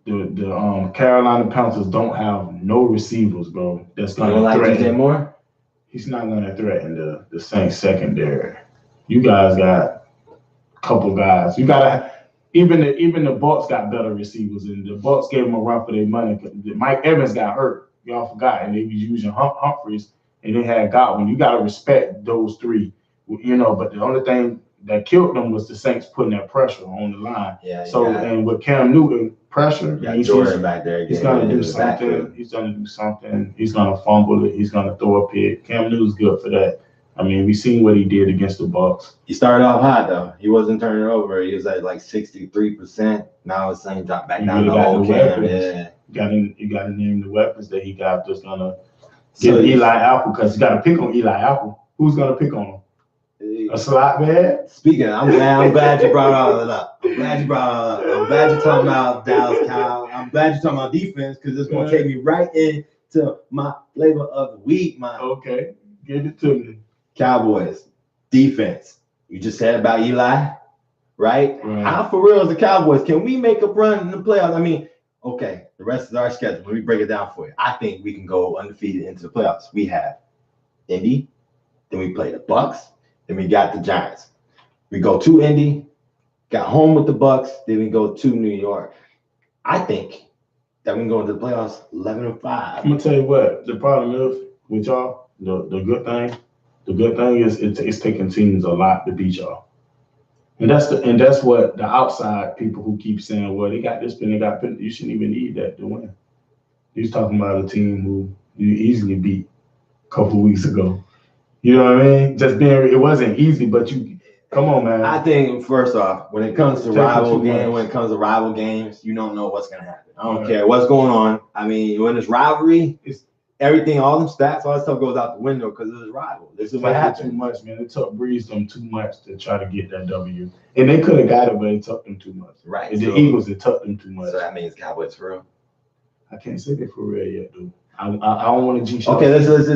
The Carolina Panthers don't have no receivers, bro. That's going to threaten. DJ Moore? He's not going to threaten the Saints secondary. You guys got a couple guys. You got to even the Bucks got better receivers, and the Bucks gave them a run for their money. Mike Evans got hurt. Y'all forgot, and they was using Humphreys, and they had Godwin. You got to respect those 3, you know. But the only thing that killed them was the Saints putting that pressure on the line. Yeah. So and with Cam Newton pressure, Jordan back there. He's gonna do something. He's gonna do something. He's gonna fumble it. He's gonna throw a pick. Cam Newton's good for that. I mean, we seen what he did against the Bucks. He started off hot though. He wasn't turning over. He was at like 63%. Now it's saying drop back down the whole game. Yeah. You gotta name the weapons that he got that's gonna get Eli Apple, because you gotta pick on Eli Apple. Who's gonna pick on him? A slot man? Speaking, I'm glad you brought all of it up. I'm glad you brought all of it up. I'm glad you're talking about Dallas Cow. I'm glad you're talking about defense, because it's gonna take me right into my flavor of the week, man. Okay, give it to me. Cowboys defense. You just said about Eli, right? How for real is the Cowboys? Can we make a run in the playoffs? I mean, okay, the rest is our schedule. Let me break it down for you. I think we can go undefeated into the playoffs. We have Indy, then we play the Bucks, then we got the Giants. We go to Indy, got home with the Bucks, then we go to New York. I think that we can go into the playoffs 11-5. I'm gonna tell you what the problem is with y'all. The good thing is it's taking teams a lot to beat y'all. And that's what the outside people who keep saying, well, they got this, and they got that. You shouldn't even need that to win. He's talking about a team who you easily beat a couple weeks ago. You know what I mean? It wasn't easy, but you come on, man. I think first off, when it comes to rival games, you don't know what's gonna happen. I don't care what's going on. I mean, when it's rivalry, it's everything, all them stats, all that stuff goes out the window because it's rival. This is what happened. Too much, man. It took Breeze them too much to try to get that W, and they could have got it, but it took them too much. Right. And the Eagles, it took them too much. So that means Cowboys for real. I can't say that for real yet, dude. I don't want to jinx. Okay, let's do this.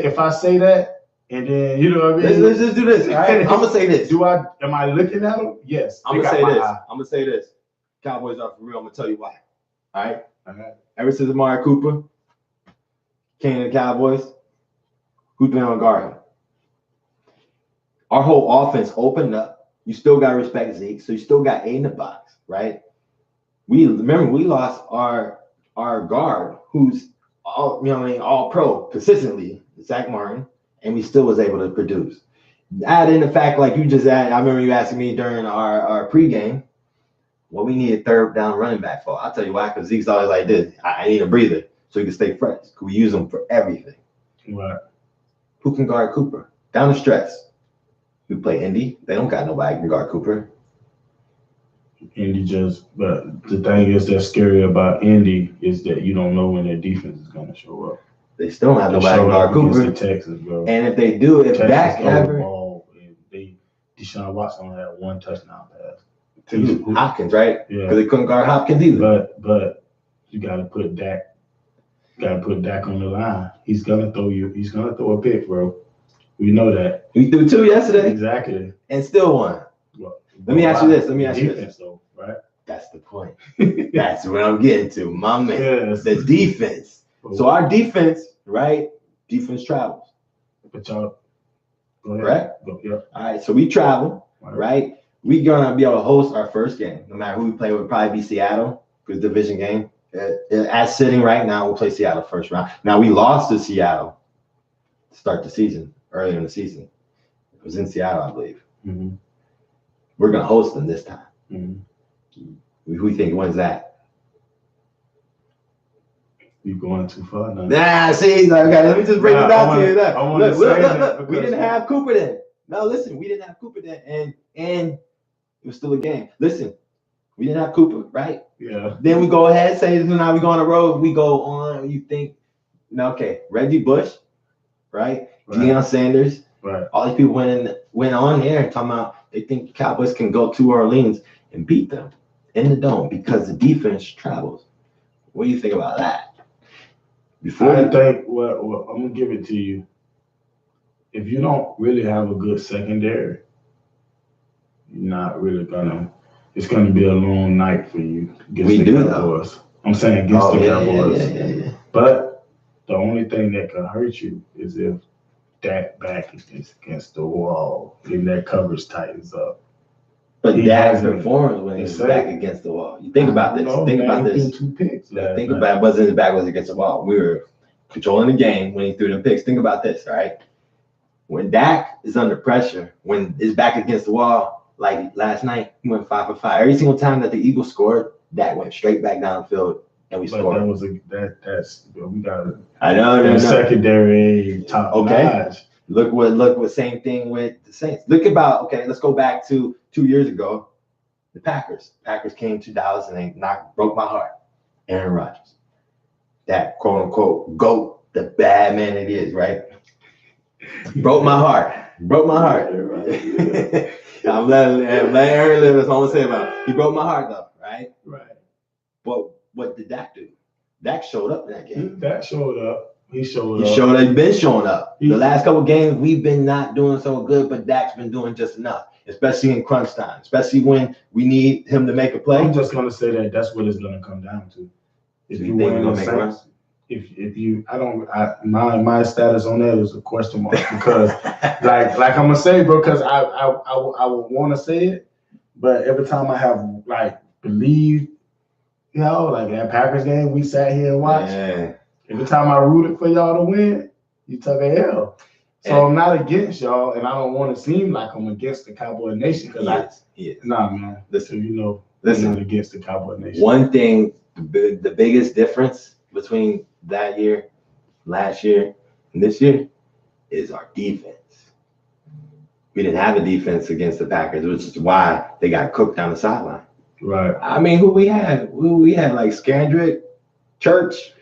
If I say that, and then you know what I mean. Let's just do this. All right. I'm gonna say this. Am I looking at them? Yes. I'm gonna say this. Cowboys are for real. I'm gonna tell you why. All right. Ever since Amari Cooper came to the Cowboys, who's been on guard him? Our whole offense opened up. You still got to respect Zeke, so you still got 8 in the box, right? We lost our guard, who's all pro consistently, Zach Martin, and we still was able to produce. Add in the fact, like you just added, I remember you asking me during our pregame, what we need a third down running back for. I'll tell you why, because Zeke's always like this. I need a breather so he can stay fresh. We use him for everything. Right. Who can guard Cooper? Down the stretch. We play Indy. They don't got nobody who can guard Cooper. Indy but the thing is that's scary about Indy is that you don't know when their defense is going to show up. They still don't have nobody to guard Cooper. Texas, bro. And if they do, if Dak ever. Deshaun Watson had 1 touchdown pass. Hopkins, right? Yeah. Because they couldn't guard Hopkins either. But you got to put Dak. Got to put Dak on the line. He's gonna throw a pick, bro. We know that. He threw 2 yesterday. Exactly. And still won. Let me ask you this. Defense, though, right? That's the point. That's what I'm getting to, my man. Yes. The defense. So our defense, right? Defense travels. But y'all, go ahead. Correct? Yeah. All right. So we travel, right? We're gonna be able to host our first game, no matter who we play. It would probably be Seattle, because division game. As sitting right now, we'll play Seattle first round. Now we lost to Seattle to start the season, earlier in the season. It was in Seattle, I believe. Mm-hmm. We're gonna host them this time. Mm-hmm. Who you think wins that? You going too far now. Nah, see, okay, let me just break it down to you. Look, we didn't have Cooper then. No, listen, we didn't have Cooper then, and it was still a game. Listen, we didn't have Cooper, right? Yeah. Then we go ahead, say now we go on the road. We go on. You think, no, okay, Reggie Bush, right? Deion Sanders, right? All these people went on there and talking about they think the Cowboys can go to Orleans and beat them in the dome because the defense travels. What do you think about that? I think, well, I'm gonna give it to you. If you don't really have a good secondary, you're not really gonna. It's gonna be a long night for you against the Cowboys. I'm saying against the Cowboys. Yeah. But the only thing that can hurt you is if Dak back is against the wall and that coverage tightens up. But Dak performs when he's back against the wall. You think about this. Think about this. Two picks. Think about it. Wasn't his back was against the wall. We were controlling the game when he threw them picks. Think about this, right? When Dak is under pressure, when his back against the wall, like last night, he went 5 for 5. Every single time that the Eagles scored, Dak went straight back downfield and we scored. That's we got it. I know. Secondary top notch. Look what same thing with the Saints. Let's go back to 2 years ago. The Packers. Packers came to Dallas and they broke my heart. Aaron Rodgers. That quote unquote GOAT, the bad man it is, right? Broke my heart. I'm letting Aaron live. That's all I'm saying about it. He broke my heart though, right? Right. But what did Dak do? Dak showed up in that game. Dak showed up. He's been showing up. The last couple of games, we've been not doing so good, but Dak's been doing just enough, especially in crunch time, especially when we need him to make a play. I'm just going to say that's what it's going to come down to. If you win the Saints, if you, my status on that is a question mark because, like I'm gonna say, bro, because I would want to say it, but every time I have believed, like that Packers game, we sat here and watched. Yeah. Every time I rooted for y'all to win, you took a L. So I'm not against y'all, and I don't want to seem like I'm against the Cowboy Nation because nah, man. Listen, I'm not against the Cowboy Nation. One thing, the biggest difference between that year, last year, and this year is our defense. We didn't have a defense against the Packers, which is why they got cooked down the sideline. Right. I mean, who we had like Scandrick, Church.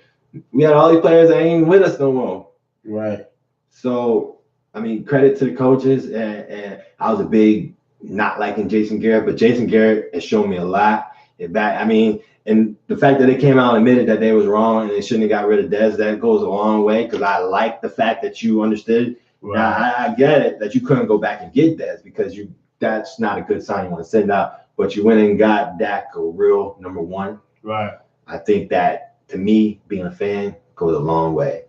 We had all these players that ain't with us no more. Right. So, I mean, credit to the coaches. And I was a big not liking Jason Garrett, but Jason Garrett has shown me a lot. And the fact that they came out and admitted that they was wrong and they shouldn't have got rid of Dez, that goes a long way because I like the fact that you understood. Right. Now, I get it that you couldn't go back and get Dez because that's not a good sign you want to send out. But you went and got Dak a real number one. Right. I think that, to me, being a fan goes a long way.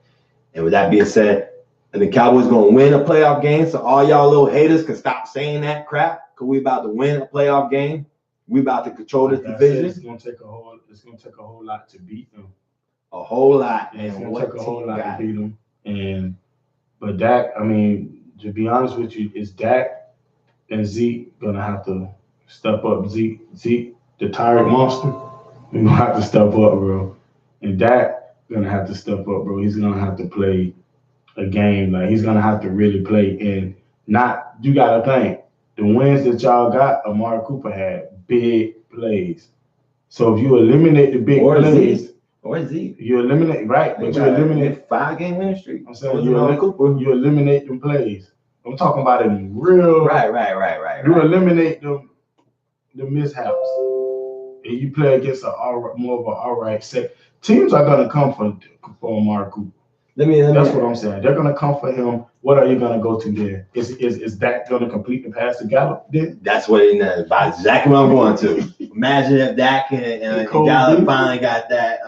And with that being said, and the Cowboys going to win a playoff game, so all y'all little haters can stop saying that crap because we about to win a playoff game. We about to control this division. It's going to take a whole lot to beat them. A whole lot. And it's going to take a whole lot to beat them. But Dak, I mean, to be honest with you, is Dak and Zeke going to have to step up? Zeke, the tired monster, we're going to have to step up, bro. And Dak gonna have to step up, bro. He's gonna have to play a game. Like he's gonna have to really play. And you gotta think the wins that y'all got, Amari Cooper had big plays. So if you eliminate the big plays, you eliminate but you eliminate 5-game winning streak. I'm saying you eliminate them plays. I'm talking about it in real. Right. You eliminate the mishaps, and you play against more of an all right set. Teams are gonna come for Amari Cooper. That's what I'm saying. They're gonna come for him what are you gonna go to then? Is that gonna complete the pass to Gallup then? That's what about exactly what I'm going to. Imagine if Dak and Gallup finally got that.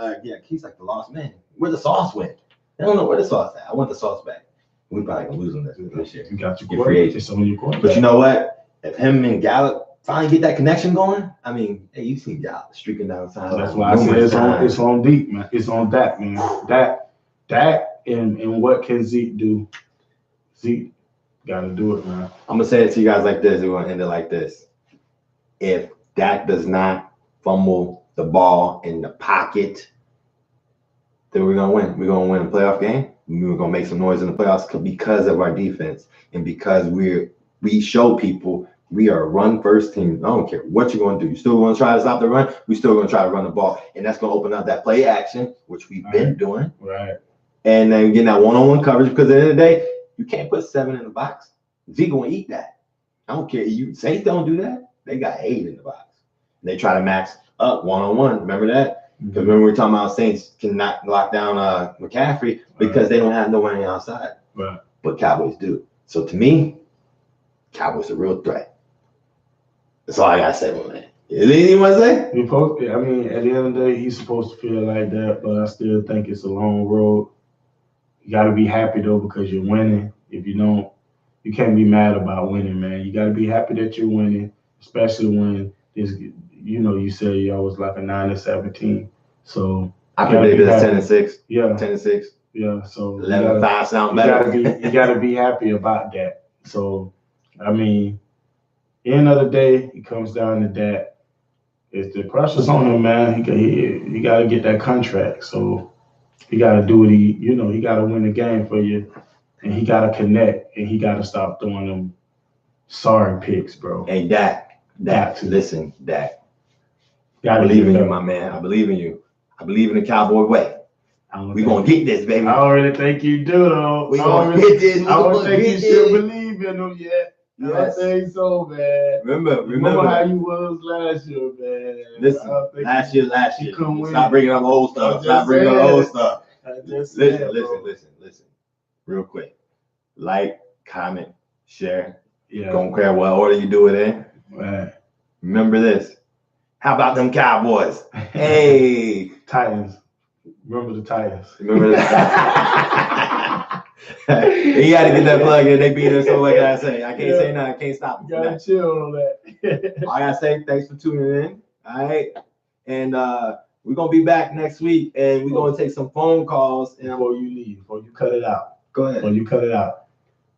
He's like the lost man. Where the sauce went? I don't know where the sauce at. I want the sauce back. We probably gonna lose him this year. You got your free agent. But you know what? If him and Gallup finally get that connection going, I mean, hey, you seen Gallup streaking down the sideline. That's why I said it's on deep, man. It's on Dak, man. Dak and what can Zeke do? Zeke got to do it, man. I'm gonna say it to you guys like this. We're gonna end it like this. If Dak does not fumble the ball in the pocket, then we're gonna win. We're gonna win a playoff game. We're gonna make some noise in the playoffs because of our defense and because we show people we are a run first team. I don't care what you're gonna do. You still gonna try to stop the run. We still gonna try to run the ball, and that's gonna open up that play action, which we've been doing. Right. And then getting that one-on-one coverage because at the end of the day, you can't put 7 in the box. Zeke gonna eat that. I don't care. Saints don't do that. They got 8 in the box. And they try to max up one-on-one. Remember that? Because remember we were talking about Saints cannot lock down McCaffrey because they don't have no one outside. Right. But Cowboys do. So to me, Cowboys are a real threat. That's all I gotta say on that. Is there anything you want to say? I mean, at the end of the day, he's supposed to feel like that, but I still think it's a long road. You got to be happy, though, because you're winning. If you don't, you can't be mad about winning, man. You got to be happy that you're winning, especially when this, you said y'all was like a 9-17. So I predicted 10-6. Yeah. 10-6. Yeah. So 11-5 sound better. You got to be happy about that. So, I mean, end of the day, it comes down to that. If the pressure's on him, man, he got to get that contract. So he got to do what he got to win the game for you, and he got to connect, and he got to stop throwing them sorry picks, bro. Hey, Dak, listen, Dak. I believe in you, my man. I believe in you. I believe in the Cowboy way. We gonna get this, baby. I already think you do, though. We gonna get this. I don't think you should believe in them yet. Yes. I think so, man. Remember how you was last year, man. Listen, last year. Stop bringing up old stuff. Listen. Real quick. Like, comment, share. Yeah. Don't care what order you do it in. Right. Remember this. How about them Cowboys? Hey. Titans. Remember the Titans. Remember that. You got to get that plug in. They beat us, so what can I say? I can't say nothing. I can't stop. You got to chill on that. I got to say thanks for tuning in. All right. And we're going to be back next week, and we're going to take some phone calls. And before you cut it out. Go ahead. Before you cut it out.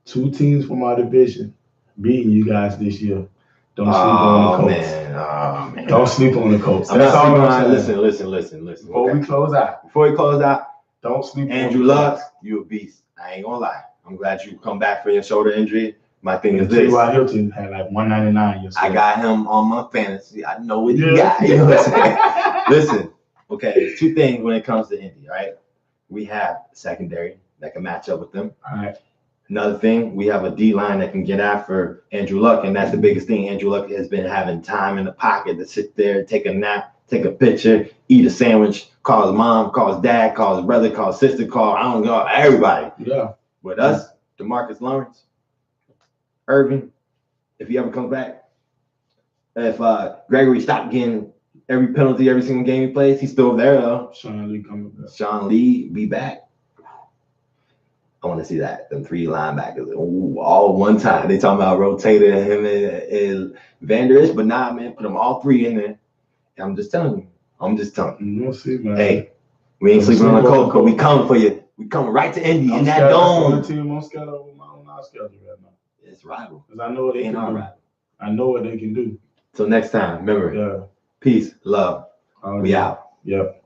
2 teams from our division beating you guys this year. Don't sleep on the Colts. Man. Don't sleep on the Colts. That's all I'm saying. Listen. Before we close out, don't sleep on Andrew Luck, you a beast. I ain't gonna lie. I'm glad you come back from your shoulder injury. My thing is this. T.Y. Hilton had like 199 yesterday. I got him on my fantasy. I know what you got. You know what I'm saying? Listen, okay, there's 2 things when it comes to Indy, right? We have secondary that can match up with them. All right. Another thing, we have a D-line that can get after Andrew Luck, and that's the biggest thing. Andrew Luck has been having time in the pocket to sit there, take a nap, take a picture, eat a sandwich, call his mom, call his dad, call his brother, call his sister, I don't know, everybody. Yeah. With us, DeMarcus Lawrence, Irvin, if he ever comes back, if Gregory stopped getting every penalty every single game he plays, he's still there though. Sean Lee coming back. Sean Lee be back. I want to see that. Them 3 linebackers. Ooh, all one time. They talking about rotating him and Vanderish, but nah, man, put them all 3 in there. And I'm just telling you. We'll see, man. Hey, we ain't sleeping on the Colts, but we coming for you. We coming right to Indy in that dome. I'm scared of them on our schedule right now. It's rival. Because I know what they can do. I know what they can do. Till next time, remember. Yeah. Peace, love. We out. Yep.